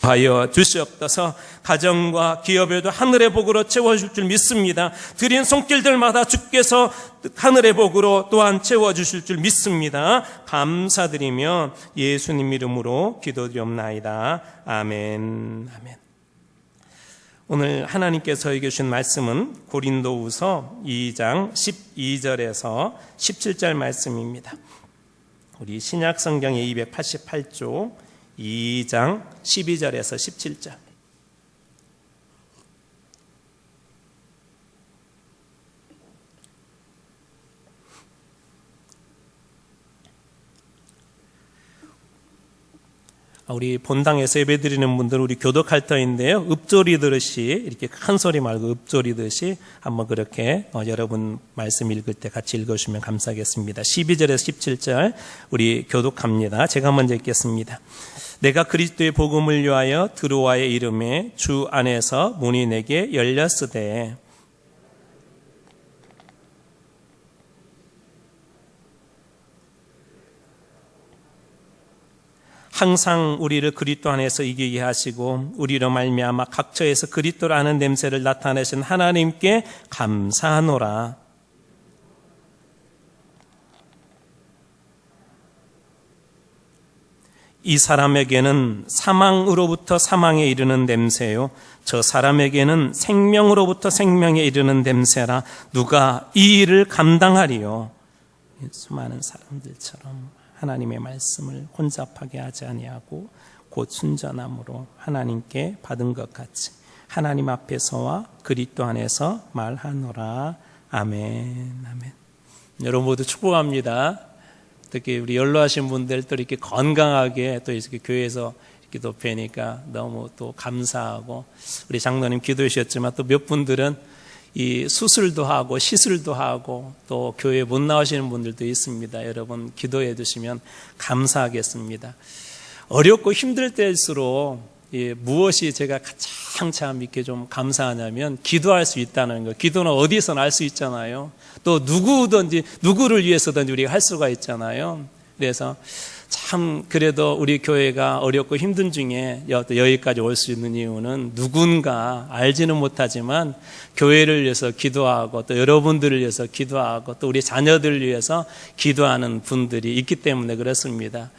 하여 주시옵소서. 가정과 기업에도 하늘의 복으로 채워줄 줄 믿습니다. 드린 손길들마다 주께서 하늘의 복으로 또한 채워주실 줄 믿습니다. 감사드리며 예수님 이름으로 기도드리옵나이다. 아멘. 아멘. 오늘 하나님께서 저에게 주신 말씀은 고린도후서 2장 12절에서 17절 말씀입니다. 우리 신약성경의 288조 2장 12절에서 17절. 우리 본당에서 예배드리는 분들 우리 교독할 터인데요, 읍조리듯이 이렇게 큰 소리 말고 읍조리듯이 한번 그렇게 여러분 말씀 읽을 때 같이 읽어주시면 감사하겠습니다. 12절에서 17절 우리 교독합니다. 제가 먼저 읽겠습니다. 내가 그리스도의 복음을 위하여 드로아의 이름에 주 안에서 문이 내게 열렸으되 항상 우리를 그리스도 안에서 이기게 하시고 우리로 말미암아 각처에서 그리스도를 아는 냄새를 나타내신 하나님께 감사하노라. 이 사람에게는 사망으로부터 사망에 이르는 냄새요, 저 사람에게는 생명으로부터 생명에 이르는 냄새라. 누가 이 일을 감당하리요? 수많은 사람들처럼 하나님의 말씀을 혼잡하게 하지 아니하고 곧 순전함으로 하나님께 받은 것 같이 하나님 앞에서와 그리스도 안에서 말하노라. 아멘. 아멘. 여러분 모두 축복합니다. 특히 우리 연로하신 분들 또 이렇게 건강하게 또 이렇게 교회에서 이렇게 또 뵈니까 너무 또 감사하고, 우리 장로님 기도해 주셨지만 또 몇 분들은 이 수술도 하고 시술도 하고 또 교회에 못 나오시는 분들도 있습니다. 여러분 기도해 주시면 감사하겠습니다. 어렵고 힘들 때일수록 무엇이 제가 가장 참 이렇게 좀 감사하냐면 기도할 수 있다는 거. 기도는 어디서나 할 수 있잖아요. 또 누구든지 누구를 위해서든지 우리가 할 수가 있잖아요. 그래서 참 그래도 우리 교회가 어렵고 힘든 중에 여기까지 올 수 있는 이유는 누군가 알지는 못하지만 교회를 위해서 기도하고 또 여러분들을 위해서 기도하고 또 우리 자녀들을 위해서 기도하는 분들이 있기 때문에 그렇습니다.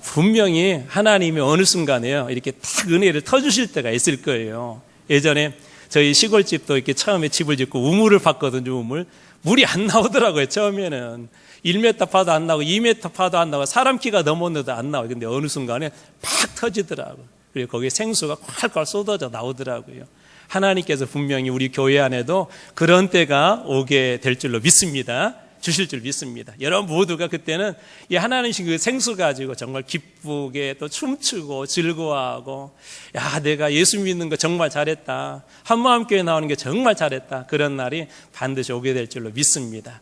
분명히 하나님이 어느 순간에요 이렇게 탁 은혜를 터주실 때가 있을 거예요. 예전에 저희 시골집도 이렇게 처음에 집을 짓고 우물을 팠거든요. 물이 안 나오더라고요. 처음에는 1m 파도 안 나오고 2m 파도 안 나오고 사람 키가 넘었는데 안 나와요. 근데 어느 순간에 팍 터지더라고요. 그리고 거기에 생수가 콸콸 쏟아져 나오더라고요. 하나님께서 분명히 우리 교회 안에도 그런 때가 오게 될 줄로 믿습니다. 주실 줄 믿습니다. 여러분 모두가 그때는 이 하나님 그 생수 가지고 정말 기쁘게 또 춤추고 즐거워하고, 야 내가 예수 믿는 거 정말 잘했다, 한마음교회 나오는 게 정말 잘했다, 그런 날이 반드시 오게 될 줄로 믿습니다.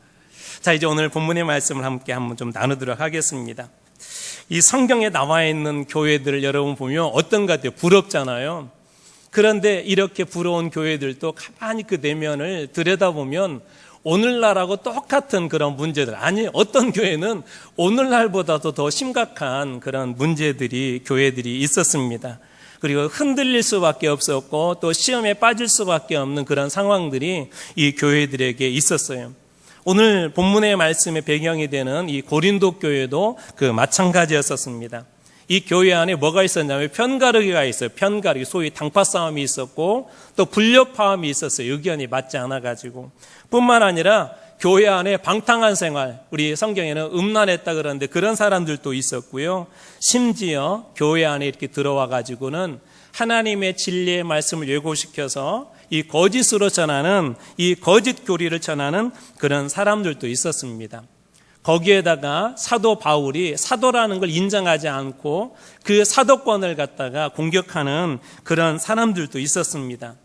자, 이제 오늘 본문의 말씀을 함께 한번 좀 나누도록 하겠습니다. 이 성경에 나와 있는 교회들을 여러분 보면 어떤 것 같아요? 부럽잖아요. 그런데 이렇게 부러운 교회들도 가만히 그 내면을 들여다보면 오늘날하고 똑같은 그런 문제들, 아니 어떤 교회는 오늘날보다도 더 심각한 그런 문제들이 교회들이 있었습니다. 그리고 흔들릴 수밖에 없었고 또 시험에 빠질 수밖에 없는 그런 상황들이 이 교회들에게 있었어요. 오늘 본문의 말씀의 배경이 되는 이 고린도 교회도 그 마찬가지였었습니다. 이 교회 안에 뭐가 있었냐면 편가르기가 있어요. 편가르기, 소위 당파 싸움이 있었고 또 불협화음이 있었어요. 의견이 맞지 않아가지고. 뿐만 아니라 교회 안에 방탕한 생활, 우리 성경에는 음란했다 그러는데 그런 사람들도 있었고요. 심지어 교회 안에 이렇게 들어와가지고는 하나님의 진리의 말씀을 왜곡시켜서 이 거짓으로 전하는, 이 거짓 교리를 전하는 그런 사람들도 있었습니다. 거기에다가 사도 바울이 사도라는 걸 인정하지 않고 그 사도권을 갖다가 공격하는 그런 사람들도 있었습니다.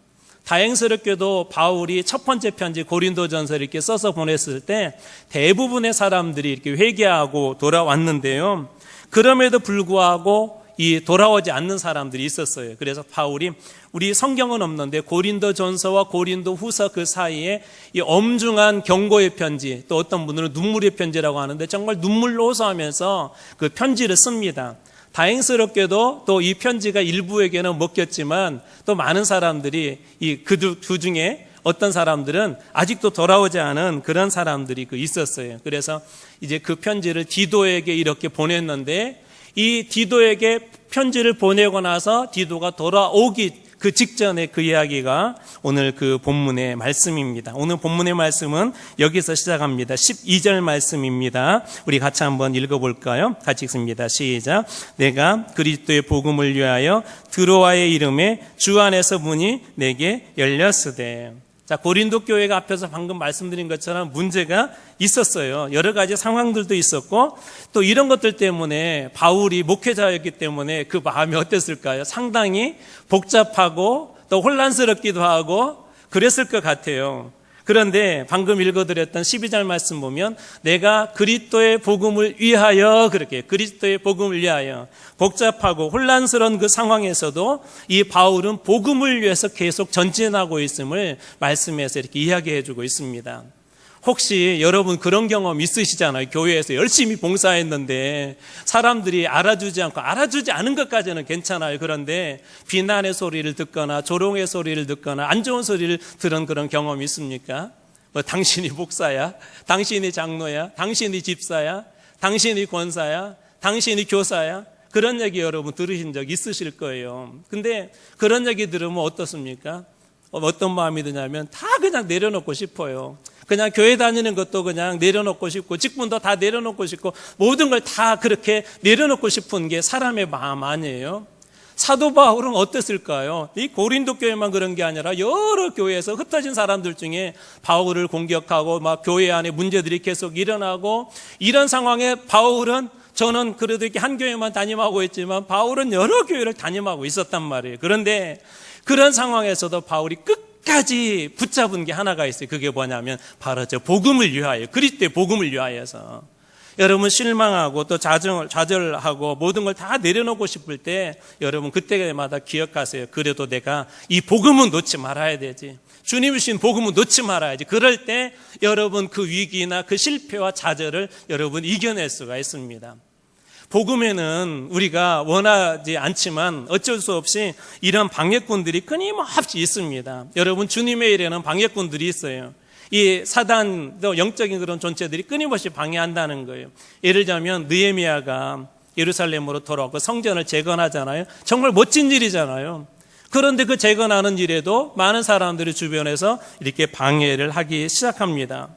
다행스럽게도 바울이 첫 번째 편지 고린도전서를 이렇게 써서 보냈을 때 대부분의 사람들이 이렇게 회개하고 돌아왔는데요. 그럼에도 불구하고 이 돌아오지 않는 사람들이 있었어요. 그래서 바울이 우리 성경은 없는데 고린도전서와 고린도후서 그 사이에 이 엄중한 경고의 편지, 또 어떤 분들은 눈물의 편지라고 하는데 정말 눈물로 호소하면서 그 편지를 씁니다. 다행스럽게도 또 이 편지가 일부에게는 먹혔지만 또 많은 사람들이 그 중에 어떤 사람들은 아직도 돌아오지 않은 그런 사람들이 있었어요. 그래서 이제 그 편지를 디도에게 이렇게 보냈는데 이 디도에게 편지를 보내고 나서 디도가 돌아오기 그 직전에 그 이야기가 오늘 그 본문의 말씀입니다. 오늘 본문의 말씀은 여기서 시작합니다. 12절 말씀입니다. 우리 같이 한번 읽어볼까요? 같이 읽습니다. 시작. 내가 그리스도의 복음을 위하여 드로아의 이름에 주 안에서 문이 내게 열렸으되. 자, 고린도 교회가 앞에서 방금 말씀드린 것처럼 문제가 있었어요. 여러 가지 상황들도 있었고 또 이런 것들 때문에 바울이 목회자였기 때문에 그 마음이 어땠을까요? 상당히 복잡하고 또 혼란스럽기도 하고 그랬을 것 같아요. 그런데 방금 읽어드렸던 12절 말씀 보면 내가 그리스도의 복음을 위하여 그렇게 그리스도의 복음을 위하여 복잡하고 혼란스러운 그 상황에서도 이 바울은 복음을 위해서 계속 전진하고 있음을 말씀에서 이렇게 이야기해 주고 있습니다. 혹시 여러분 그런 경험 있으시잖아요. 교회에서 열심히 봉사했는데 사람들이 알아주지 않은 것까지는 괜찮아요. 그런데 비난의 소리를 듣거나 조롱의 소리를 듣거나 안 좋은 소리를 들은 그런 경험이 있습니까? 당신이 목사야? 당신이 장로야? 당신이 집사야? 당신이 권사야? 당신이 교사야? 그런 얘기 여러분 들으신 적 있으실 거예요. 근데 그런 얘기 들으면 어떻습니까? 어떤 마음이 드냐면 다 그냥 내려놓고 싶어요. 그냥 교회 다니는 것도 그냥 내려놓고 싶고 직분도 다 내려놓고 싶고 모든 걸 다 그렇게 내려놓고 싶은 게 사람의 마음 아니에요? 사도 바울은 어땠을까요? 이 고린도 교회만 그런 게 아니라 여러 교회에서 흩어진 사람들 중에 바울을 공격하고 막 교회 안에 문제들이 계속 일어나고 이런 상황에 바울은 저는 그래도 이렇게 한 교회만 담임하고 있지만 바울은 여러 교회를 담임하고 있었단 말이에요. 그런데 그런 상황에서도 바울이 끝까지 붙잡은 게 하나가 있어요. 그게 뭐냐면 바로 저 복음을 위하여, 그리스도의 복음을 위하여서. 여러분 실망하고 또 좌절하고 모든 걸 다 내려놓고 싶을 때 여러분 그때마다 기억하세요. 그래도 내가 이 복음은 놓지 말아야 되지. 주님이 주신 복음은 놓지 말아야지. 그럴 때 여러분 그 위기나 그 실패와 좌절을 여러분 이겨낼 수가 있습니다. 복음에는 우리가 원하지 않지만 어쩔 수 없이 이런 방해꾼들이 끊임없이 있습니다. 여러분 주님의 일에는 방해꾼들이 있어요. 이 사단도 영적인 그런 존재들이 끊임없이 방해한다는 거예요. 예를 들자면 느헤미야가 예루살렘으로 돌아오고 성전을 재건하잖아요. 정말 멋진 일이잖아요. 그런데 그 재건하는 일에도 많은 사람들이 주변에서 이렇게 방해를 하기 시작합니다.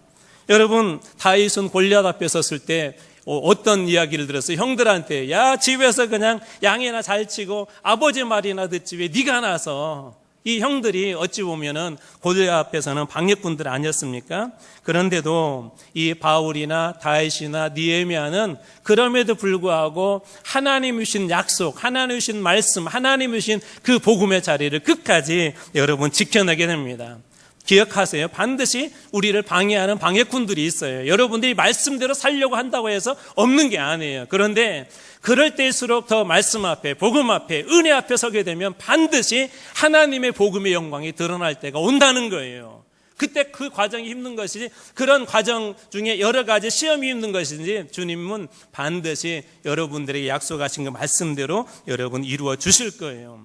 여러분 다윗은 골리앗 앞에 섰을 때 어떤 이야기를 들었어요? 형들한테 야 집에서 그냥 양이나 잘 치고 아버지 말이나 듣지 왜 네가 나서. 이 형들이 어찌 보면은 골리앗 앞에서는 방해꾼들 아니었습니까? 그런데도 이 바울이나 다윗이나 느헤미야는 그럼에도 불구하고 하나님이 주신 약속, 하나님이 주신 말씀, 하나님이 주신 그 복음의 자리를 끝까지 여러분 지켜내게 됩니다. 기억하세요. 반드시 우리를 방해하는 방해꾼들이 있어요. 여러분들이 말씀대로 살려고 한다고 해서 없는 게 아니에요. 그런데 그럴 때일수록 더 말씀 앞에, 복음 앞에, 은혜 앞에 서게 되면 반드시 하나님의 복음의 영광이 드러날 때가 온다는 거예요. 그때 그 과정이 힘든 것이지 그런 과정 중에 여러 가지 시험이 힘든 것인지 주님은 반드시 여러분들에게 약속하신 그 말씀대로 여러분 이루어 주실 거예요.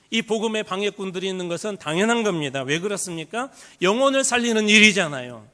이 복음의 방해꾼들이 있는 것은 당연한 겁니다. 왜 그렇습니까? 영혼을 살리는 일이잖아요.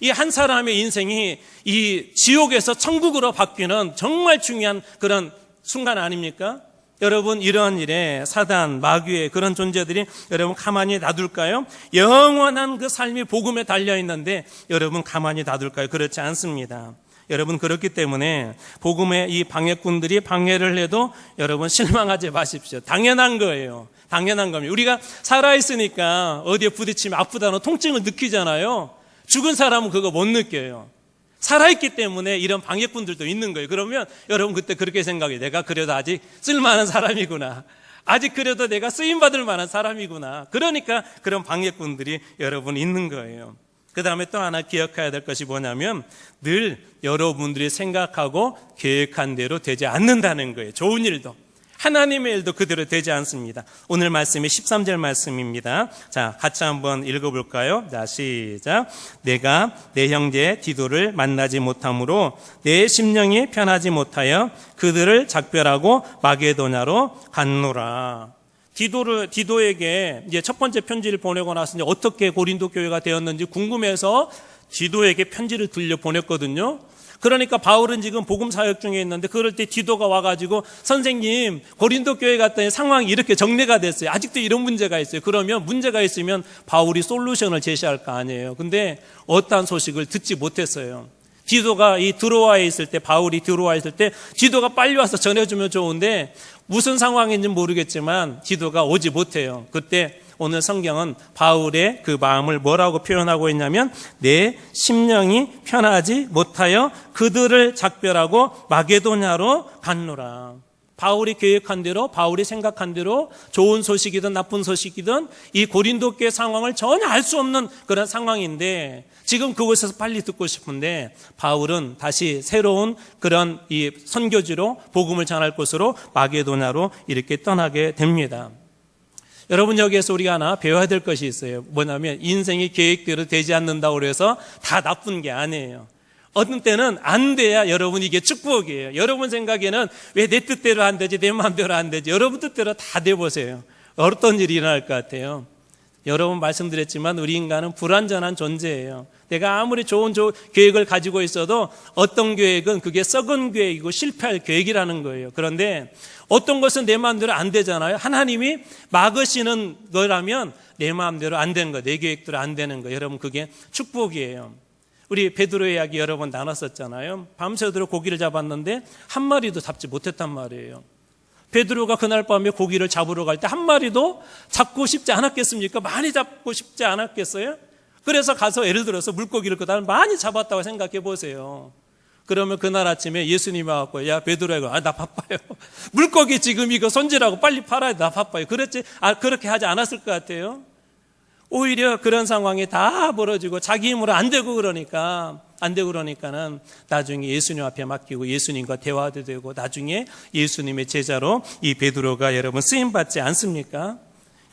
이 한 사람의 인생이 이 지옥에서 천국으로 바뀌는 정말 중요한 그런 순간 아닙니까? 여러분 이러한 일에 사단, 마귀의 그런 존재들이 여러분 가만히 놔둘까요? 영원한 그 삶이 복음에 달려있는데 여러분 가만히 놔둘까요? 그렇지 않습니다. 여러분 그렇기 때문에 복음의 이 방해꾼들이 방해를 해도 여러분 실망하지 마십시오. 당연한 거예요. 당연한 겁니다. 우리가 살아있으니까 어디에 부딪히면 아프다는 통증을 느끼잖아요. 죽은 사람은 그거 못 느껴요. 살아있기 때문에 이런 방해꾼들도 있는 거예요. 그러면 여러분 그때 그렇게 생각해요. 내가 그래도 아직 쓸만한 사람이구나. 아직 그래도 내가 쓰임받을 만한 사람이구나. 그러니까 그런 방해꾼들이 여러분 있는 거예요. 그 다음에 또 하나 기억해야 될 것이 뭐냐면 늘 여러분들이 생각하고 계획한 대로 되지 않는다는 거예요. 좋은 일도. 하나님의 일도 그대로 되지 않습니다. 오늘 말씀이 13절 말씀입니다. 자, 같이 한번 읽어볼까요? 자, 시작. 내가 내 형제 디도를 만나지 못함으로 내 심령이 편하지 못하여 그들을 작별하고 마게도냐로 갔노라. 디도에게 이제 첫 번째 편지를 보내고 나서 이제 어떻게 고린도 교회가 되었는지 궁금해서 디도에게 편지를 들려 보냈거든요. 그러니까 바울은 지금 복음 사역 중에 있는데 그럴 때 디도가 와가지고 선생님 고린도 교회 갔더니 상황이 이렇게 정리가 됐어요. 아직도 이런 문제가 있어요. 그러면 문제가 있으면 바울이 솔루션을 제시할 거 아니에요. 근데 어떠한 소식을 듣지 못했어요. 디도가 이 드로아에 있을 때, 바울이 드로아에 있을 때 디도가 빨리 와서 전해주면 좋은데 무슨 상황인지 모르겠지만 디도가 오지 못해요. 그때 오늘 성경은 바울의 그 마음을 뭐라고 표현하고 있냐면 내 심령이 편하지 못하여 그들을 작별하고 마게도냐로 갔노라. 바울이 계획한 대로, 바울이 생각한 대로 좋은 소식이든 나쁜 소식이든 이 고린도 교회 상황을 전혀 알 수 없는 그런 상황인데 지금 그곳에서 빨리 듣고 싶은데 바울은 다시 새로운 그런 이 선교지로 복음을 전할 곳으로 마게도냐로 이렇게 떠나게 됩니다. 여러분, 여기에서 우리가 하나 배워야 될 것이 있어요. 뭐냐면 인생이 계획대로 되지 않는다고 해서 다 나쁜 게 아니에요. 어떤 때는 안 돼야 여러분 이게 축복이에요. 여러분 생각에는 왜 내 뜻대로 안 되지, 내 마음대로 안 되지. 여러분 뜻대로 다 돼보세요. 어떤 일이 일어날 것 같아요? 여러분 말씀드렸지만 우리 인간은 불완전한 존재예요. 내가 아무리 좋은 계획을 가지고 있어도 어떤 계획은 그게 썩은 계획이고 실패할 계획이라는 거예요. 그런데 어떤 것은 내 마음대로 안 되잖아요. 하나님이 막으시는 거라면 내 마음대로 안 되는 거, 내 계획대로 안 되는 거. 여러분 그게 축복이에요. 우리 베드로 이야기 여러 번 나눴었잖아요. 밤새도록 고기를 잡았는데 한 마리도 잡지 못했단 말이에요. 베드로가 그날 밤에 고기를 잡으러 갈 때 한 마리도 잡고 싶지 않았겠습니까? 많이 잡고 싶지 않았겠어요? 그래서 가서 예를 들어서 물고기를 그다음 많이 잡았다고 생각해 보세요. 그러면 그날 아침에 예수님이 와갖고 야 베드로야, 나 바빠요. 물고기 지금 이거 손질하고 빨리 팔아야 돼. 나 바빠요. 그랬지? 그렇게 하지 않았을 것 같아요. 오히려 그런 상황이 다 벌어지고 자기 힘으로 안 되고 그러니까는 나중에 예수님 앞에 맡기고 예수님과 대화도 되고 나중에 예수님의 제자로 이 베드로가 여러분 쓰임 받지 않습니까?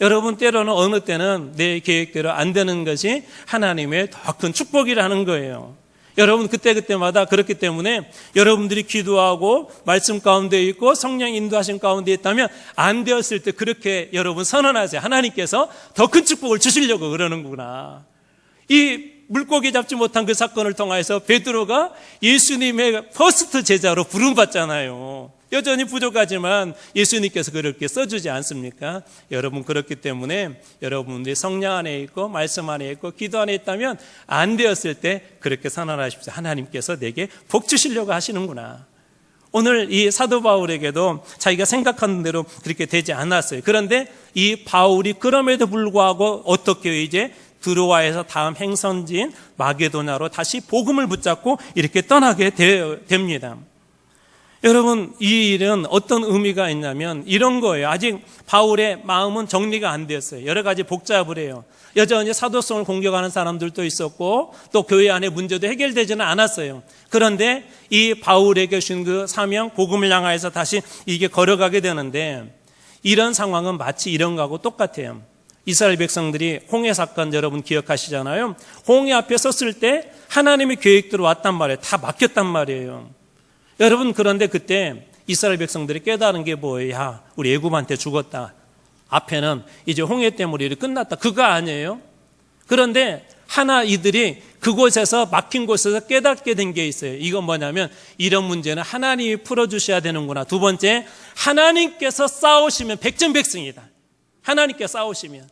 여러분 때로는 어느 때는 내 계획대로 안 되는 것이 하나님의 더 큰 축복이라는 거예요. 여러분 그때마다 그렇기 때문에 여러분들이 기도하고 말씀 가운데 있고 성령 인도하신 가운데 있다면 안 되었을 때 그렇게 여러분 선언하세요. 하나님께서 더 큰 축복을 주시려고 그러는구나. 이 물고기 잡지 못한 그 사건을 통해서 베드로가 예수님의 퍼스트 제자로 부름받잖아요. 여전히 부족하지만 예수님께서 그렇게 써주지 않습니까? 여러분 그렇기 때문에 여러분들이 성령 안에 있고 말씀 안에 있고 기도 안에 있다면 안 되었을 때 그렇게 선언하십시오. 하나님께서 내게 복 주시려고 하시는구나. 오늘 이 사도 바울에게도 자기가 생각하는 대로 그렇게 되지 않았어요. 그런데 이 바울이 그럼에도 불구하고 어떻게 이제 드로아에서 다음 행선지인 마게도냐로 다시 복음을 붙잡고 이렇게 떠나게 됩니다. 여러분 이 일은 어떤 의미가 있냐면 이런 거예요. 아직 바울의 마음은 정리가 안 됐어요. 여러 가지 복잡을 해요. 여전히 사도성을 공격하는 사람들도 있었고 또 교회 안에 문제도 해결되지는 않았어요. 그런데 이 바울에게 주신 그 사명 복음을 향하여서 다시 이게 걸어가게 되는데 이런 상황은 마치 이런 거하고 똑같아요. 이스라엘 백성들이 홍해 사건 여러분 기억하시잖아요. 홍해 앞에 섰을 때 하나님의 계획대로 왔단 말이에요. 다 막혔단 말이에요. 여러분 그런데 그때 이스라엘 백성들이 깨달은 게 뭐예요? 야, 우리 애굽한테 죽었다. 앞에는 이제 홍해 때문에 일이 끝났다. 그거 아니에요? 그런데 하나 이들이 그곳에서 막힌 곳에서 깨닫게 된 게 있어요. 이건 뭐냐면 이런 문제는 하나님이 풀어주셔야 되는구나. 두 번째, 하나님께서 싸우시면 백전백승이다. 하나님께 싸우시면.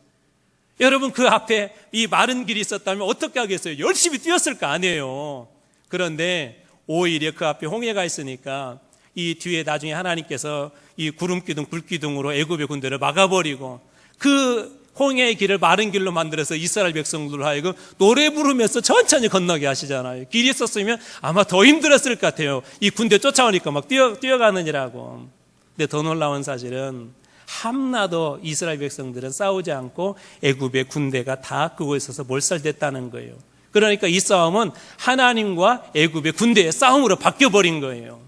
여러분 그 앞에 이 마른 길이 있었다면 어떻게 하겠어요? 열심히 뛰었을 거 아니에요. 그런데 오히려 그 앞에 홍해가 있으니까 이 뒤에 나중에 하나님께서 이 구름기둥 불기둥으로 애굽의 군대를 막아버리고 그 홍해의 길을 마른 길로 만들어서 이스라엘 백성들을 하여금 노래 부르면서 천천히 건너게 하시잖아요. 길이 있었으면 아마 더 힘들었을 것 같아요. 이 군대 쫓아오니까 막 뛰어가느니라고. 근데 더 놀라운 사실은 한나도 이스라엘 백성들은 싸우지 않고 애굽의 군대가 다 그곳에서 몰살됐다는 거예요. 그러니까 이 싸움은 하나님과 애굽의 군대의 싸움으로 바뀌어버린 거예요.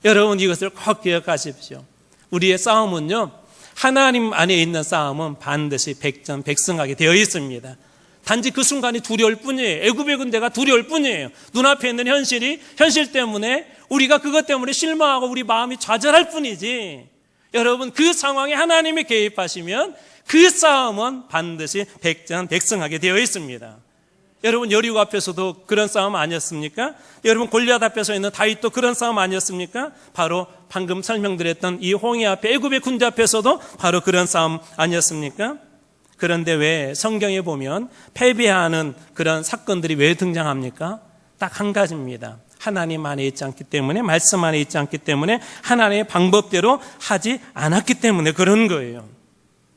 여러분 이것을 꼭 기억하십시오. 우리의 싸움은요, 하나님 안에 있는 싸움은 반드시 백전백승하게 되어 있습니다. 단지 그 순간이 두려울 뿐이에요. 애굽의 군대가 두려울 뿐이에요. 눈앞에 있는 현실 때문에 우리가 그것 때문에 실망하고 우리 마음이 좌절할 뿐이지, 여러분 그 상황에 하나님이 개입하시면 그 싸움은 반드시 백전백승하게 되어 있습니다. 여러분 여리고 앞에서도 그런 싸움 아니었습니까? 여러분 골리앗 앞에서 있는 다윗도 그런 싸움 아니었습니까? 바로 방금 설명드렸던 이 홍해 앞에 애굽의 군대 앞에서도 바로 그런 싸움 아니었습니까? 그런데 왜 성경에 보면 패배하는 그런 사건들이 왜 등장합니까? 딱 한 가지입니다. 하나님 안에 있지 않기 때문에, 말씀 안에 있지 않기 때문에, 하나님의 방법대로 하지 않았기 때문에 그런 거예요.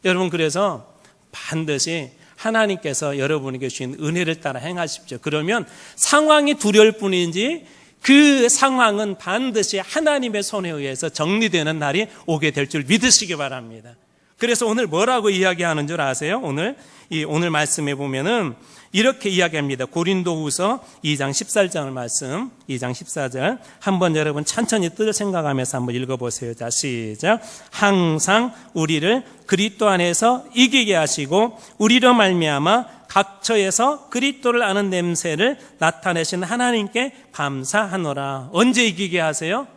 여러분 그래서 반드시 하나님께서 여러분에게 주신 은혜를 따라 행하십시오. 그러면 상황이 두려울 뿐이지 그 상황은 반드시 하나님의 손에 의해서 정리되는 날이 오게 될 줄 믿으시기 바랍니다. 그래서 오늘 뭐라고 이야기하는 줄 아세요? 오늘 말씀에 보면은 이렇게 이야기합니다. 고린도후서 2장 14절 말씀, 2장 14절 한번 여러분 천천히 뜻을 생각하면서 한번 읽어보세요. 자, 시작. 항상 우리를 그리스도 안에서 이기게 하시고 우리로 말미암아 각처에서 그리스도를 아는 냄새를 나타내신 하나님께 감사하노라. 언제 이기게 하세요?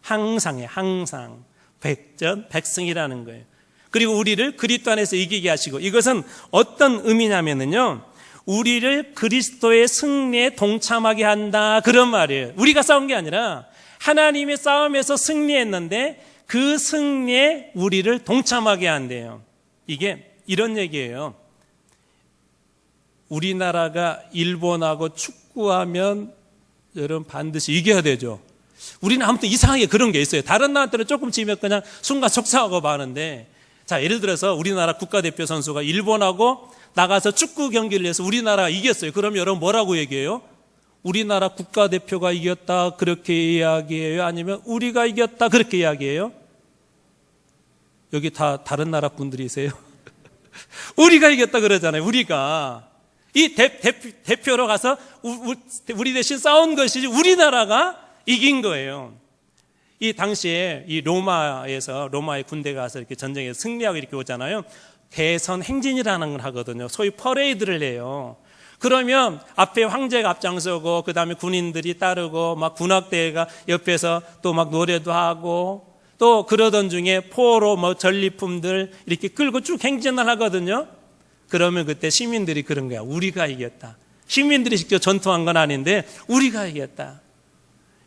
항상에, 항상. 백전백승이라는 거예요. 그리고 우리를 그리스도 안에서 이기게 하시고, 이것은 어떤 의미냐면요, 우리를 그리스도의 승리에 동참하게 한다, 그런 말이에요. 우리가 싸운 게 아니라 하나님의 싸움에서 승리했는데 그 승리에 우리를 동참하게 한대요. 이게 이런 얘기예요. 우리나라가 일본하고 축구하면 여러분 반드시 이겨야 되죠. 우리는 아무튼 이상하게 그런 게 있어요. 다른 나라들은 조금 지면 그냥 순간 속상하고 마는데, 자, 예를 들어서 우리나라 국가대표 선수가 일본하고 나가서 축구 경기를 해서 우리나라가 이겼어요. 그럼 여러분 뭐라고 얘기해요? 우리나라 국가대표가 이겼다 그렇게 이야기해요? 아니면 우리가 이겼다 그렇게 이야기해요? 여기 다 다른 나라 분들이세요? 우리가 이겼다 그러잖아요. 우리가 이 대표로 가서 우리 대신 싸운 것이지 우리나라가 이긴 거예요. 이 당시에 이 로마의 군대가 가서 이렇게 전쟁에서 승리하고 이렇게 오잖아요. 대선 행진이라는 걸 하거든요. 소위 퍼레이드를 해요. 그러면 앞에 황제가 앞장서고 그 다음에 군인들이 따르고 막 군악대가 옆에서 또 막 노래도 하고 또 그러던 중에 포로 뭐 전리품들 이렇게 끌고 쭉 행진을 하거든요. 그러면 그때 시민들이 그런 거야. 우리가 이겼다. 시민들이 직접 전투한 건 아닌데 우리가 이겼다.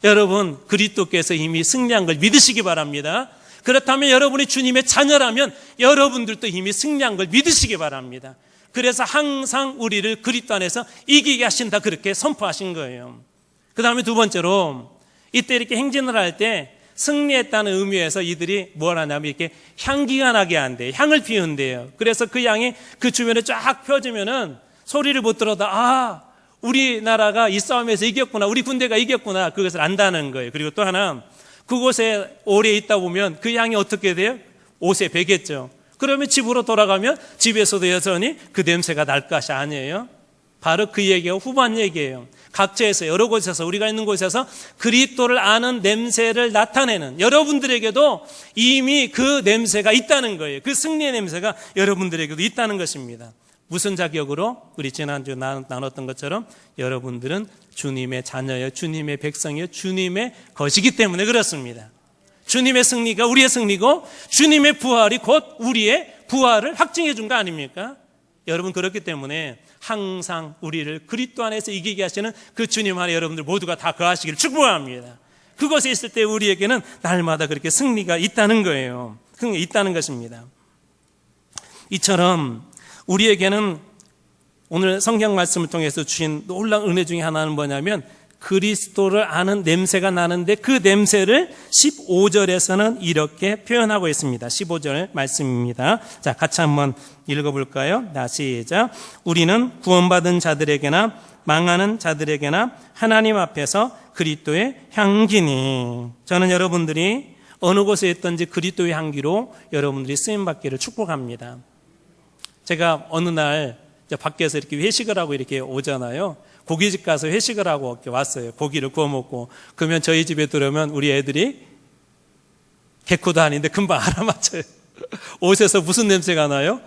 여러분 그리스도께서 이미 승리한 걸 믿으시기 바랍니다. 그렇다면 여러분이 주님의 자녀라면 여러분들도 이미 승리한 걸 믿으시기 바랍니다. 그래서 항상 우리를 그리스도 안에서 이기게 하신다, 그렇게 선포하신 거예요. 그 다음에 두 번째로 이때 이렇게 행진을 할 때 승리했다는 의미에서 이들이 뭘 하냐면 이렇게 향기가 나게 한대요. 향을 피운대요. 그래서 그 향이 그 주변에 쫙 펴지면은 소리를 못 들어도 우리나라가 이 싸움에서 이겼구나, 우리 군대가 이겼구나, 그것을 안다는 거예요. 그리고 또 하나, 그곳에 오래 있다 보면 그 향이 어떻게 돼요? 옷에 배겠죠. 그러면 집으로 돌아가면 집에서도 여전히 그 냄새가 날 것이 아니에요. 바로 그 얘기가 후반 얘기예요. 각처에서 여러 곳에서 우리가 있는 곳에서 그리스도를 아는 냄새를 나타내는 여러분들에게도 이미 그 냄새가 있다는 거예요. 그 승리의 냄새가 여러분들에게도 있다는 것입니다. 무슨 자격으로? 우리 지난주에 나눴던 것처럼 여러분들은 주님의 자녀예요. 주님의 백성이에요. 주님의 것이기 때문에 그렇습니다. 주님의 승리가 우리의 승리고 주님의 부활이 곧 우리의 부활을 확증해 준 거 아닙니까? 여러분 그렇기 때문에 항상 우리를 그리스도 안에서 이기게 하시는 그 주님 안에 여러분들 모두가 다 거하시기를 축복합니다. 그곳에 있을 때 우리에게는 날마다 그렇게 승리가 있다는 거예요. 승리 있다는 것입니다. 이처럼 우리에게는 오늘 성경 말씀을 통해서 주신 놀라운 은혜 중에 하나는 뭐냐면 그리스도를 아는 냄새가 나는데 그 냄새를 15절에서는 이렇게 표현하고 있습니다. 15절 말씀입니다. 자, 같이 한번 읽어볼까요? 시작. 우리는 구원받은 자들에게나 망하는 자들에게나 하나님 앞에서 그리스도의 향기니. 저는 여러분들이 어느 곳에 있든지 그리스도의 향기로 여러분들이 쓰임받기를 축복합니다. 제가 어느 날 밖에서 이렇게 회식을 하고 이렇게 오잖아요. 고깃집 가서 회식을 하고 이렇게 왔어요. 고기를 구워 먹고. 그러면 저희 집에 들어오면 우리 애들이 개코도 아닌데 금방 알아맞혀요. 옷에서 무슨 냄새가 나요?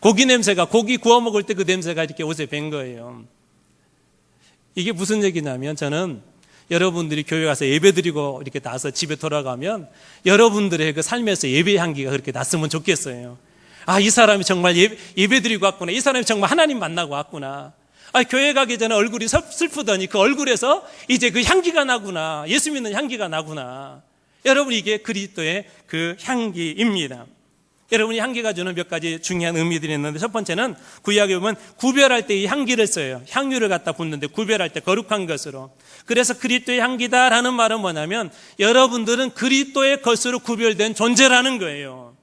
고기 냄새가, 고기 구워 먹을 때 그 냄새가 이렇게 옷에 밴 거예요. 이게 무슨 얘기냐면, 저는 여러분들이 교회 가서 예배 드리고 이렇게 나서 집에 돌아가면 여러분들의 그 삶에서 예배 향기가 그렇게 났으면 좋겠어요. 아, 이 사람이 정말 예배 드리고 왔구나. 이 사람이 정말 하나님 만나고 왔구나. 아, 교회 가기 전에 얼굴이 슬프더니 그 얼굴에서 이제 그 향기가 나구나. 예수 믿는 향기가 나구나. 여러분, 이게 그리스도의 그 향기입니다. 여러분이 향기가 주는 몇 가지 중요한 의미들이 있는데, 첫 번째는 구약에 보면 구별할 때 이 향기를 써요. 향유를 갖다 붓는데 구별할 때 거룩한 것으로. 그래서 그리스도의 향기다라는 말은 뭐냐면, 여러분들은 그리스도의 것으로 구별된 존재라는 거예요.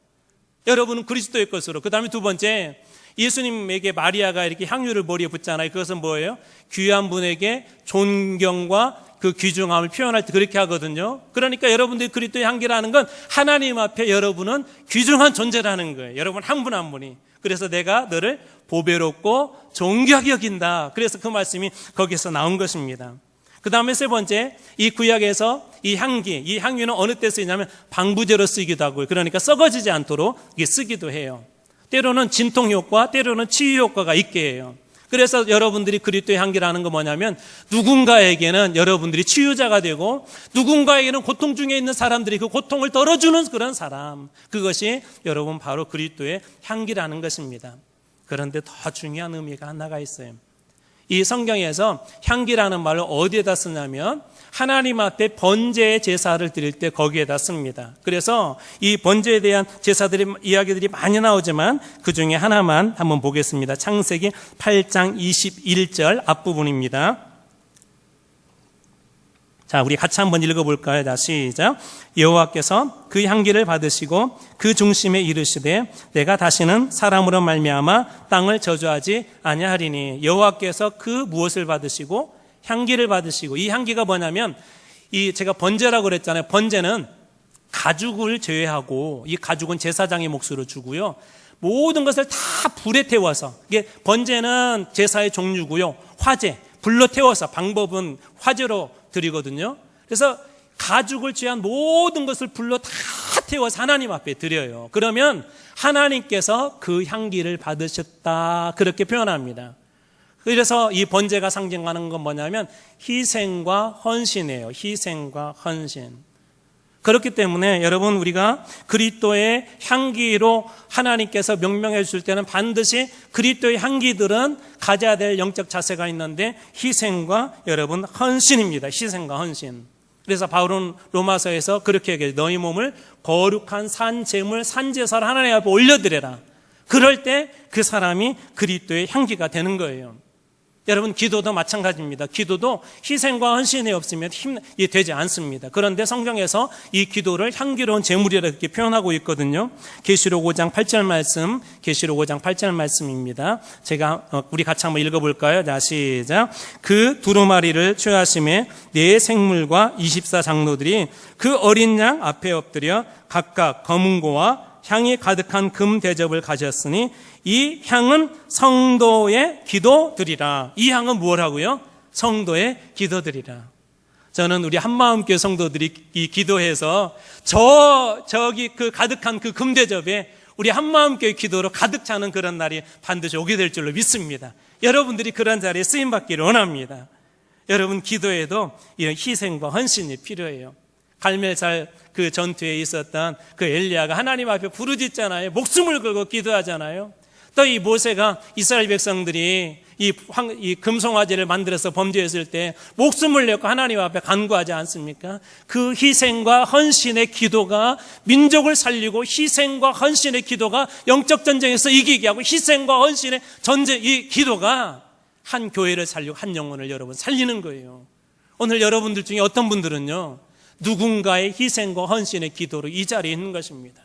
여러분은 그리스도의 것으로. 그 다음에 두 번째, 예수님에게 마리아가 이렇게 향유를 머리에 붓잖아요. 그것은 뭐예요? 귀한 분에게 존경과 그 귀중함을 표현할 때 그렇게 하거든요. 그러니까 여러분들이 그리스도의 향기라는 건 하나님 앞에 여러분은 귀중한 존재라는 거예요. 여러분 한 분 한 분이. 그래서 내가 너를 보배롭고 존귀하게 여긴다. 그래서 그 말씀이 거기서 나온 것입니다. 그 다음에 세 번째, 이 구약에서 이 향기, 이 향유는 어느 때 쓰이냐면 방부제로 쓰기도 하고요. 그러니까 썩어지지 않도록 이게 쓰기도 해요. 때로는 진통 효과, 때로는 치유 효과가 있게 해요. 그래서 여러분들이 그리스도의 향기라는 건 뭐냐면, 누군가에게는 여러분들이 치유자가 되고, 누군가에게는 고통 중에 있는 사람들이 그 고통을 덜어주는 그런 사람, 그것이 여러분 바로 그리스도의 향기라는 것입니다. 그런데 더 중요한 의미가 하나가 있어요. 이 성경에서 향기라는 말을 어디에다 쓰냐면 하나님 앞에 번제의 제사를 드릴 때 거기에다 씁니다. 그래서 이 번제에 대한 제사들이 이야기들이 많이 나오지만 그 중에 하나만 한번 보겠습니다. 창세기 8장 21절 앞부분입니다. 자, 우리 같이 한번 읽어볼까요? 자, 시작. 여호와께서 그 향기를 받으시고 그 중심에 이르시되 내가 다시는 사람으로 말미암아 땅을 저주하지 아니하리니. 여호와께서 그 무엇을 받으시고 향기를 받으시고, 이 향기가 뭐냐면, 이 제가 번제라고 그랬잖아요. 번제는 가죽을 제외하고, 이 가죽은 제사장의 몫으로 주고요, 모든 것을 다 불에 태워서, 이게 번제는 제사의 종류고요, 화재, 불로 태워서, 방법은 화재로 드리거든요. 그래서 가죽을 제한 모든 것을 불로 다 태워서 하나님 앞에 드려요. 그러면 하나님께서 그 향기를 받으셨다, 그렇게 표현합니다. 그래서 이 번제가 상징하는 건 뭐냐면 희생과 헌신이에요. 희생과 헌신. 그렇기 때문에 여러분, 우리가 그리스도의 향기로 하나님께서 명명해 주실 때는 반드시 그리스도의 향기들은 가져야 될 영적 자세가 있는데, 희생과 여러분 헌신입니다. 희생과 헌신. 그래서 바울은 로마서에서 그렇게 얘기해요. 너희 몸을 거룩한 산 제물, 산 제사를 하나님 앞에 올려드려라. 그럴 때 그 사람이 그리스도의 향기가 되는 거예요. 여러분, 기도도 마찬가지입니다. 기도도 희생과 헌신이 없으면 힘이 되지 않습니다. 그런데 성경에서 이 기도를 향기로운 제물이라 이렇게 표현하고 있거든요. 계시록 5장 8절 말씀, 계시록 5장 8절 말씀입니다. 제가 우리 같이 한번 읽어볼까요? 자, 시작. 그 두루마리를 취하심에 네 생물과 24장로들이 그 어린 양 앞에 엎드려 각각 검은고와 향이 가득한 금 대접을 가졌으니 이 향은 성도의 기도드리라. 이 향은 무엇하고요? 성도의 기도드리라. 저는 우리 한마음교회 성도들이 이 기도해서 저기 그 가득한 그 금 대접에 우리 한마음교회 기도로 가득 차는 그런 날이 반드시 오게 될 줄로 믿습니다. 여러분들이 그런 자리에 쓰임받기를 원합니다. 여러분, 기도에도 이런 희생과 헌신이 필요해요. 갈멜살 그 전투에 있었던 그 엘리야가 하나님 앞에 부르짖잖아요. 목숨을 걸고 기도하잖아요. 또 이 모세가 이스라엘 백성들이 이 금송아지를 만들어서 범죄했을 때 목숨을 내고 하나님 앞에 간구하지 않습니까? 그 희생과 헌신의 기도가 민족을 살리고, 희생과 헌신의 기도가 영적 전쟁에서 이기게 하고, 희생과 헌신의 전쟁, 이 기도가 한 교회를 살리고 한 영혼을 여러분 살리는 거예요. 오늘 여러분들 중에 어떤 분들은요, 누군가의 희생과 헌신의 기도로 이 자리에 있는 것입니다.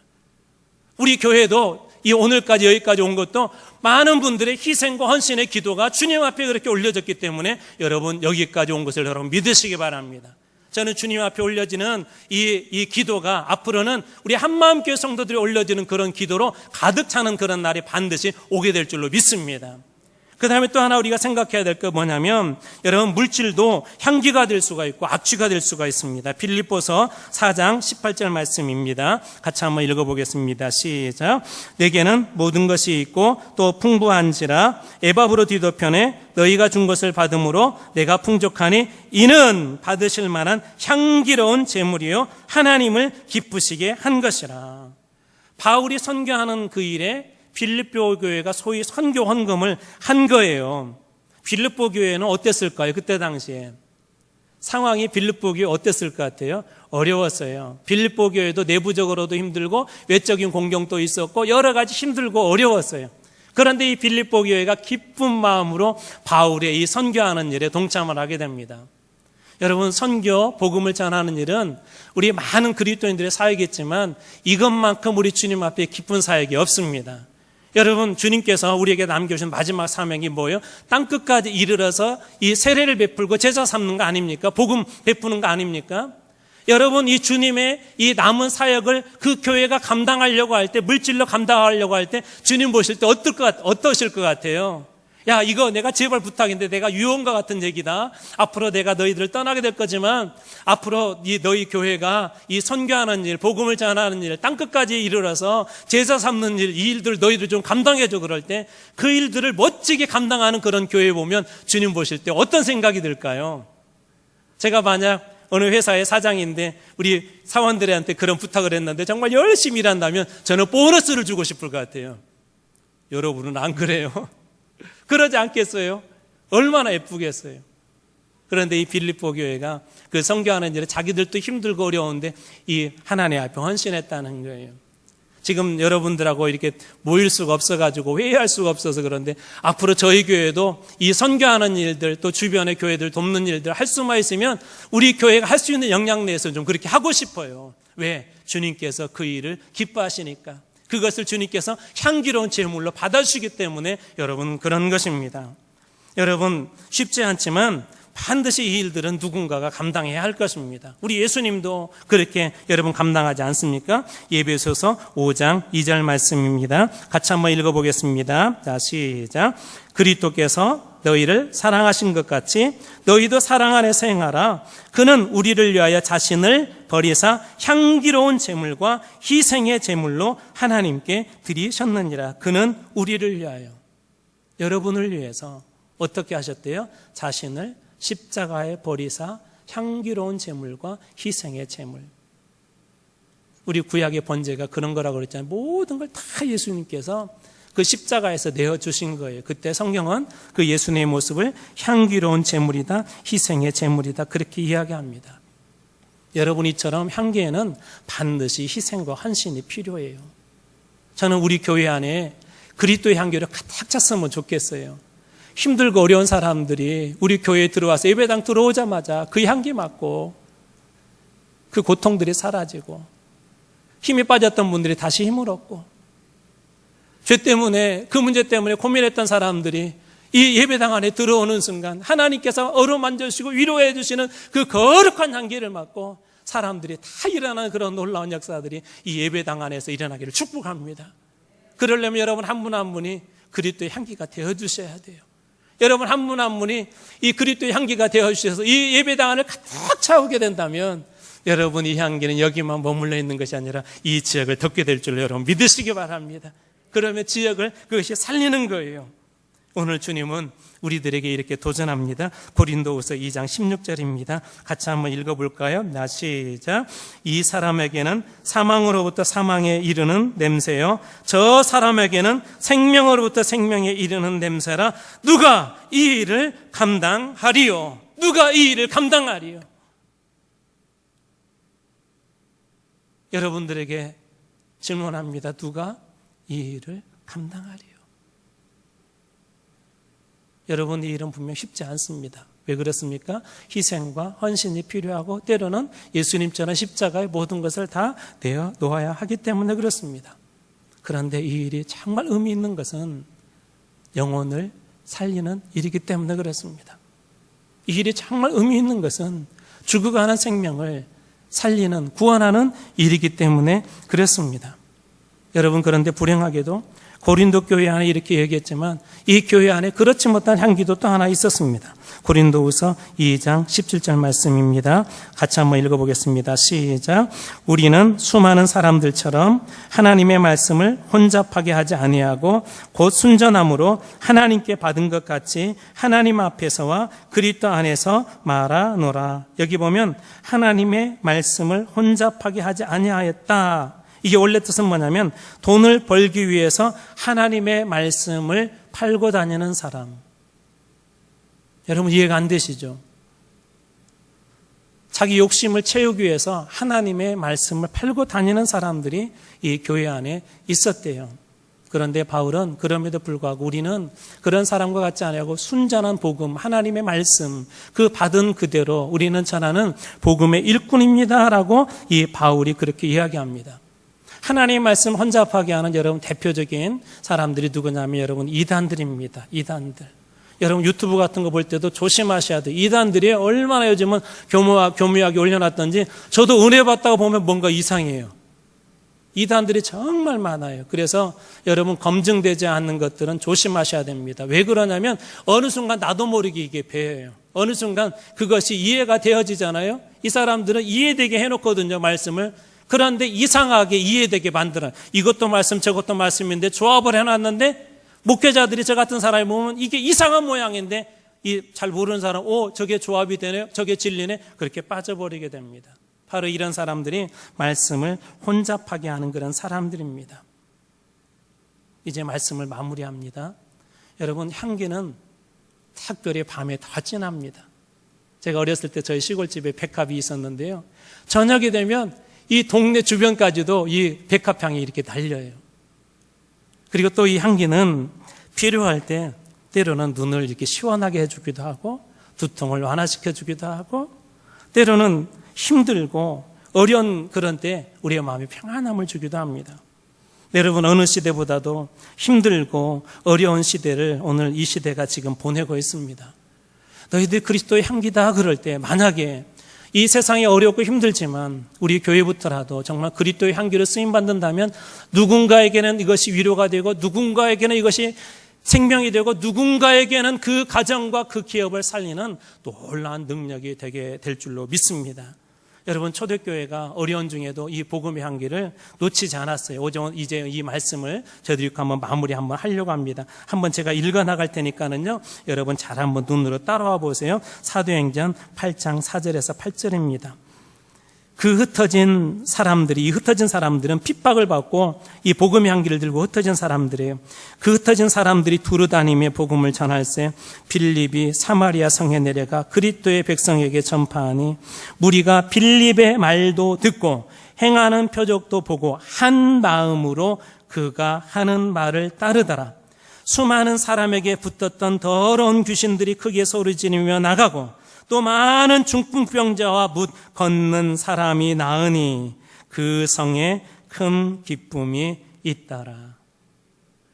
우리 교회도 이 오늘까지 여기까지 온 것도 많은 분들의 희생과 헌신의 기도가 주님 앞에 그렇게 올려졌기 때문에 여러분 여기까지 온 것을 여러분 믿으시기 바랍니다. 저는 주님 앞에 올려지는 이 기도가 앞으로는 우리 한마음교회 성도들이 올려지는 그런 기도로 가득 차는 그런 날이 반드시 오게 될 줄로 믿습니다. 그 다음에 또 하나 우리가 생각해야 될 거 뭐냐면, 여러분, 물질도 향기가 될 수가 있고 악취가 될 수가 있습니다. 빌립보서 4장 18절 말씀입니다. 같이 한번 읽어보겠습니다. 시작. 내게는 모든 것이 있고 또 풍부한지라 에바브로 디도편에 너희가 준 것을 받음으로 내가 풍족하니 이는 받으실 만한 향기로운 제물이요 하나님을 기쁘시게 한 것이라. 바울이 선교하는 그 일에 빌립보 교회가 소위 선교 헌금을 한 거예요. 빌립보 교회는 어땠을까요? 그때 당시에 상황이 빌립보 교회 어땠을 것 같아요? 어려웠어요. 빌립보 교회도 내부적으로도 힘들고 외적인 공경도 있었고 여러 가지 힘들고 어려웠어요. 그런데 이 빌립보 교회가 기쁜 마음으로 바울의 이 선교하는 일에 동참을 하게 됩니다. 여러분, 선교, 복음을 전하는 일은 우리 많은 그리스도인들의 사역이겠지만 이것만큼 우리 주님 앞에 기쁜 사역이 없습니다. 여러분, 주님께서 우리에게 남겨주신 마지막 사명이 뭐예요? 땅끝까지 이르러서 이 세례를 베풀고 제자 삼는 거 아닙니까? 복음 베푸는 거 아닙니까? 여러분, 이 주님의 이 남은 사역을 그 교회가 감당하려고 할 때, 물질로 감당하려고 할 때 주님 보실 때 어떠실 것 같아요? 야, 이거 내가 제발 부탁인데 내가 유언과 같은 얘기다. 앞으로 내가 너희들을 떠나게 될 거지만 앞으로 너희 교회가 이 선교하는 일, 복음을 전하는 일, 땅끝까지 이르러서 제자 삼는 일, 이 일들 너희들 좀 감당해줘. 그럴 때 그 일들을 멋지게 감당하는 그런 교회 보면 주님 보실 때 어떤 생각이 들까요? 제가 만약 어느 회사의 사장인데 우리 사원들한테 그런 부탁을 했는데 정말 열심히 일한다면 저는 보너스를 주고 싶을 것 같아요. 여러분은 안 그래요? 그러지 않겠어요? 얼마나 예쁘겠어요? 그런데 이 빌립보 교회가 그 선교하는 일에 자기들도 힘들고 어려운데 이 하나님 앞에 헌신했다는 거예요. 지금 여러분들하고 이렇게 모일 수가 없어가지고 회의할 수가 없어서 그런데 앞으로 저희 교회도 이 선교하는 일들 또 주변의 교회들 돕는 일들 할 수만 있으면 우리 교회가 할 수 있는 역량 내에서 좀 그렇게 하고 싶어요. 왜? 주님께서 그 일을 기뻐하시니까. 그것을 주님께서 향기로운 제물로 받아주시기 때문에 여러분 그런 것입니다. 여러분 쉽지 않지만 반드시 이 일들은 누군가가 감당해야 할 것입니다. 우리 예수님도 그렇게 여러분 감당하지 않습니까? 에베소서 5장 2절 말씀입니다. 같이 한번 읽어보겠습니다. 자, 시작. 그리스도께서 너희를 사랑하신 것 같이 너희도 사랑 안에서 행하라. 그는 우리를 위하여 자신을 버리사 향기로운 제물과 희생의 제물로 하나님께 드리셨느니라. 그는 우리를 위하여, 여러분을 위해서 어떻게 하셨대요? 자신을 십자가에 버리사 향기로운 제물과 희생의 제물. 우리 구약의 번제가 그런 거라고 그랬잖아요. 모든 걸 다 예수님께서 그 십자가에서 내어주신 거예요. 그때 성경은 그 예수님의 모습을 향기로운 제물이다, 희생의 제물이다 그렇게 이야기합니다. 여러분, 이처럼 향기에는 반드시 희생과 헌신이 필요해요. 저는 우리 교회 안에 그리스도의 향기를 가득 찼으면 좋겠어요. 힘들고 어려운 사람들이 우리 교회에 들어와서 예배당 들어오자마자 그 향기 맡고 그 고통들이 사라지고 힘이 빠졌던 분들이 다시 힘을 얻고 죄 때문에 그 문제 때문에 고민했던 사람들이 이 예배당 안에 들어오는 순간 하나님께서 어루만져 주시고 위로해 주시는 그 거룩한 향기를 맡고 사람들이 다 일어나는 그런 놀라운 역사들이 이 예배당 안에서 일어나기를 축복합니다. 그러려면 여러분 한 분 한 분이 그리스도의 향기가 되어주셔야 돼요. 여러분 한 분 한 분이 이 그리스도의 향기가 되어주셔서 이 예배당 안을 가득 차오게 된다면 여러분 이 향기는 여기만 머물러 있는 것이 아니라 이 지역을 덮게 될 줄 여러분 믿으시기 바랍니다. 그러면 지역을 그것이 살리는 거예요. 오늘 주님은 우리들에게 이렇게 도전합니다. 고린도후서 2장 16절입니다. 같이 한번 읽어볼까요? 시작. 이 사람에게는 사망으로부터 사망에 이르는 냄새요, 저 사람에게는 생명으로부터 생명에 이르는 냄새라. 누가 이 일을 감당하리요? 누가 이 일을 감당하리요? 여러분들에게 질문합니다. 누가 이 일을 감당하리요? 여러분, 이 일은 분명 쉽지 않습니다. 왜 그렇습니까? 희생과 헌신이 필요하고 때로는 예수님처럼 십자가의 모든 것을 다 내어놓아야 하기 때문에 그렇습니다. 그런데 이 일이 정말 의미 있는 것은 영혼을 살리는 일이기 때문에 그렇습니다. 이 일이 정말 의미 있는 것은 죽어가는 생명을 살리는, 구원하는 일이기 때문에 그렇습니다. 여러분, 그런데 불행하게도 고린도 교회 안에 이렇게 얘기했지만 이 교회 안에 그렇지 못한 향기도 또 하나 있었습니다. 고린도후서 2장 17절 말씀입니다. 같이 한번 읽어보겠습니다. 시작. 우리는 수많은 사람들처럼 하나님의 말씀을 혼잡하게 하지 아니하고 곧 순전함으로 하나님께 받은 것 같이 하나님 앞에서와 그리스도 안에서 말하노라. 여기 보면 하나님의 말씀을 혼잡하게 하지 아니하였다. 이게 원래 뜻은 뭐냐면 돈을 벌기 위해서 하나님의 말씀을 팔고 다니는 사람. 여러분 이해가 안 되시죠? 자기 욕심을 채우기 위해서 하나님의 말씀을 팔고 다니는 사람들이 이 교회 안에 있었대요. 그런데 바울은 그럼에도 불구하고 우리는 그런 사람과 같지 않고 순전한 복음, 하나님의 말씀, 그 받은 그대로 우리는 전하는 복음의 일꾼입니다라고 이 바울이 그렇게 이야기합니다. 하나님의 말씀 혼잡하게 하는 여러분 대표적인 사람들이 누구냐면 여러분 이단들입니다. 이단들. 여러분 유튜브 같은 거 볼 때도 조심하셔야 돼요. 이단들이 얼마나 요즘은 교묘하게 올려놨던지 저도 은혜 받다가 보면 뭔가 이상해요. 이단들이 정말 많아요. 그래서 여러분 검증되지 않는 것들은 조심하셔야 됩니다. 왜 그러냐면 어느 순간 나도 모르게 이게 배어요. 어느 순간 그것이 이해가 되어지잖아요. 이 사람들은 이해되게 해놓거든요. 말씀을. 그런데 이상하게 이해되게 만들어요. 이것도 말씀 저것도 말씀인데 조합을 해놨는데 목회자들이 저 같은 사람이 보면 이게 이상한 모양인데 잘 모르는 사람 저게 조합이 되네요. 저게 진리네. 그렇게 빠져버리게 됩니다. 바로 이런 사람들이 말씀을 혼잡하게 하는 그런 사람들입니다. 이제 말씀을 마무리합니다. 여러분 향기는 특별히 밤에 더 진합니다. 제가 어렸을 때 저희 시골집에 백합이 있었는데요. 저녁이 되면 이 동네 주변까지도 이 백합향이 이렇게 달려요. 그리고 또 이 향기는 필요할 때 때로는 눈을 이렇게 시원하게 해주기도 하고 두통을 완화시켜주기도 하고 때로는 힘들고 어려운 그런 때 우리의 마음에 평안함을 주기도 합니다. 여러분 어느 시대보다도 힘들고 어려운 시대를 오늘 이 시대가 지금 보내고 있습니다. 너희들 그리스도의 향기다 그럴 때 만약에 이 세상이 어렵고 힘들지만 우리 교회부터라도 정말 그리스도의 향기를 쓰임받는다면 누군가에게는 이것이 위로가 되고 누군가에게는 이것이 생명이 되고 누군가에게는 그 가정과 그 기업을 살리는 놀라운 능력이 되게 될 줄로 믿습니다. 여러분 초대교회가 어려운 중에도 이 복음의 향기를 놓치지 않았어요. 이제 이 말씀을 저희들이 한번 마무리 한번 하려고 합니다. 한번 제가 읽어나갈 테니까는요. 여러분 잘 한번 눈으로 따라와 보세요. 사도행전 8장 4절에서 8절입니다. 이 흩어진 사람들은 핍박을 받고 이 복음의 향기를 들고 흩어진 사람들이에요. 그 흩어진 사람들이 두루 다니며 복음을 전할세 빌립이 사마리아 성에 내려가 그리스도의 백성에게 전파하니 무리가 빌립의 말도 듣고 행하는 표적도 보고 한 마음으로 그가 하는 말을 따르더라. 수많은 사람에게 붙었던 더러운 귀신들이 크게 소리지르며 나가고 또 많은 중풍병자와 묻 걷는 사람이 나으니 그 성에 큰 기쁨이 있더라.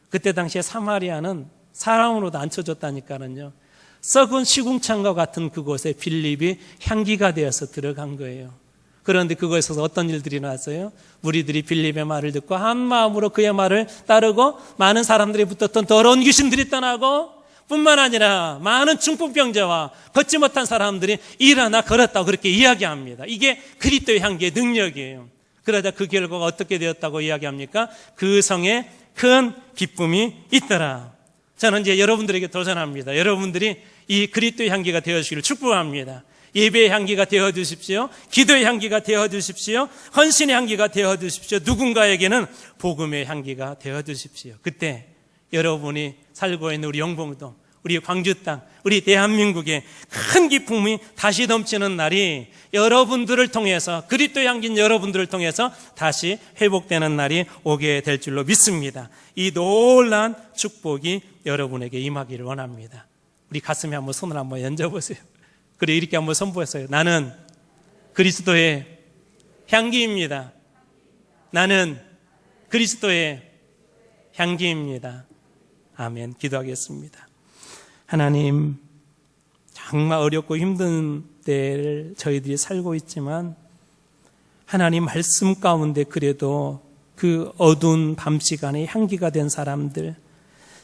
그때 당시에 사마리아는 사람으로도 안 쳐줬다니까는요. 썩은 시궁창과 같은 그곳에 빌립이 향기가 되어서 들어간 거예요. 그런데 그곳에서 어떤 일들이 나왔어요? 무리들이 빌립의 말을 듣고 한 마음으로 그의 말을 따르고 많은 사람들이 붙었던 더러운 귀신들이 떠나고 뿐만 아니라 많은 중풍병자와 걷지 못한 사람들이 일어나 걸었다고 그렇게 이야기합니다. 이게 그리스도의 향기의 능력이에요. 그러자 그 결과가 어떻게 되었다고 이야기합니까? 그 성에 큰 기쁨이 있더라. 저는 이제 여러분들에게 도전합니다. 여러분들이 이 그리스도의 향기가 되어주시기를 축복합니다. 예배의 향기가 되어주십시오. 기도의 향기가 되어주십시오. 헌신의 향기가 되어주십시오. 누군가에게는 복음의 향기가 되어주십시오. 그때 여러분이 살고 있는 우리 영봉동, 우리 광주 땅, 우리 대한민국에 큰 기쁨이 다시 넘치는 날이 여러분들을 통해서 그리스도의 향기인 여러분들을 통해서 다시 회복되는 날이 오게 될 줄로 믿습니다. 이 놀라운 축복이 여러분에게 임하기를 원합니다. 우리 가슴에 한번 손을 한번 얹어보세요. 그래 이렇게 한번 선포했어요. 나는 그리스도의 향기입니다. 나는 그리스도의 향기입니다. 아멘. 기도하겠습니다. 하나님, 정말 어렵고 힘든 때를 저희들이 살고 있지만 하나님 말씀 가운데 그래도 그 어두운 밤 시간에 향기가 된 사람들,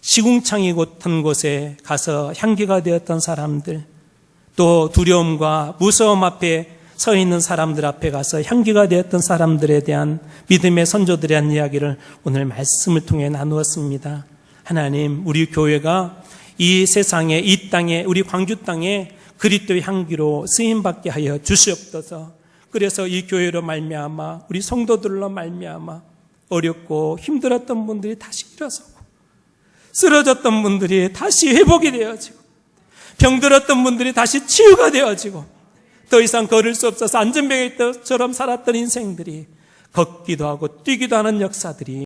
시궁창이 같은 곳에 가서 향기가 되었던 사람들, 또 두려움과 무서움 앞에 서 있는 사람들 앞에 가서 향기가 되었던 사람들에 대한 믿음의 선조들에 대한 이야기를 오늘 말씀을 통해 나누었습니다. 하나님, 우리 교회가 이 세상에, 이 땅에, 우리 광주 땅에 그리스도의 향기로 쓰임받게 하여 주시옵소서. 그래서 이 교회로 말미암아, 우리 성도들로 말미암아 어렵고 힘들었던 분들이 다시 일어서고, 쓰러졌던 분들이 다시 회복이 되어지고, 병들었던 분들이 다시 치유가 되어지고, 더 이상 걸을 수 없어서 안전병에처럼 살았던 인생들이 걷기도 하고 뛰기도 하는 역사들이